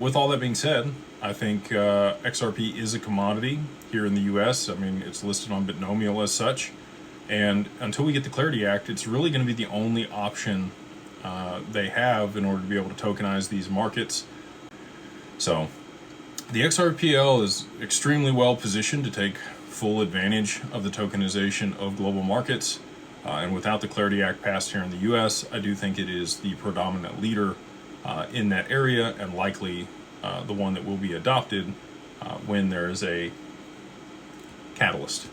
With all that being said, I think XRP is a commodity here in the US. I mean, it's listed on Binomial as such. And until we get the Clarity Act, it's really going to be the only option they have in order to be able to tokenize these markets. So the XRPL is extremely well positioned to take full advantage of the tokenization of global markets. And without the Clarity Act passed here in the US, I do think it is the predominant leader in that area, and likely the one that will be adopted when there is a catalyst,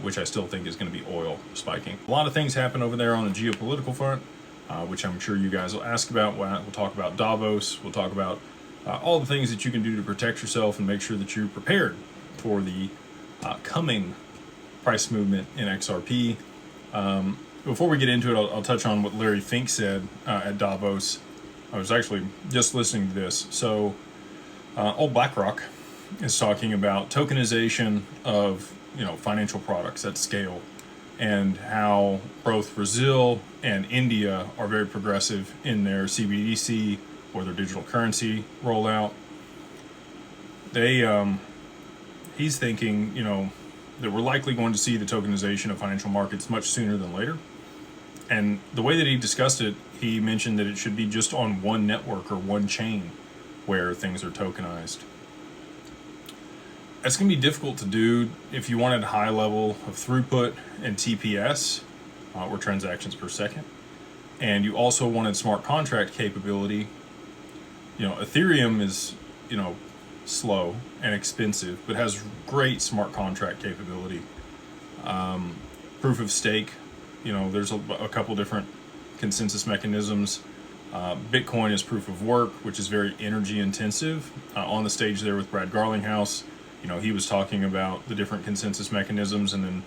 which I still think is going to be oil spiking. A lot of things happen over there on the geopolitical front, which I'm sure you guys will ask about. We'll talk about Davos. We'll talk about all the things that you can do to protect yourself and make sure that you're prepared for the coming price movement in XRP. Before we get into it, I'll touch on what Larry Fink said at Davos. I was actually just listening to this. So, old BlackRock is talking about tokenization of financial products at scale, and how both Brazil and India are very progressive in their CBDC or their digital currency rollout. He's thinking, that we're likely going to see the tokenization of financial markets much sooner than later. And the way that he discussed it, he mentioned that it should be just on one network or one chain where things are tokenized. That's going to be difficult to do if you wanted a high level of throughput and TPS, or transactions per second, and you also wanted smart contract capability. Ethereum is, slow and expensive, but has great smart contract capability. Proof of stake, there's a couple different consensus mechanisms. Bitcoin is proof of work, which is very energy intensive. On the stage there with Brad Garlinghouse, he was talking about the different consensus mechanisms, and then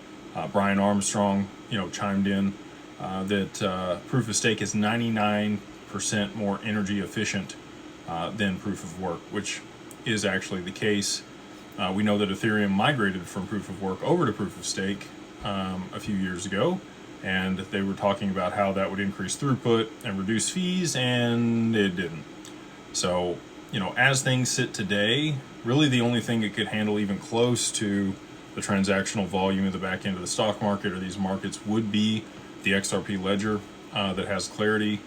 Brian Armstrong, chimed in that proof of stake is 99% more energy efficient than proof of work, which is actually the case. We know that Ethereum migrated from proof of work over to proof of stake a few years ago, and they were talking about how that would increase throughput and reduce fees, and it didn't. So, as things sit today, really the only thing it could handle even close to the transactional volume of the back end of the stock market or these markets would be the XRP ledger that has Clarity,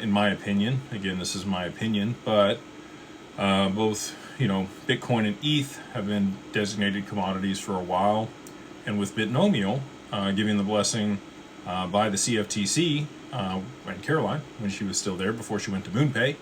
in my opinion. Again, this is my opinion, but both Bitcoin and ETH have been designated commodities for a while, and with Binomial giving the blessing by the CFTC and Caroline when she was still there before she went to MoonPay,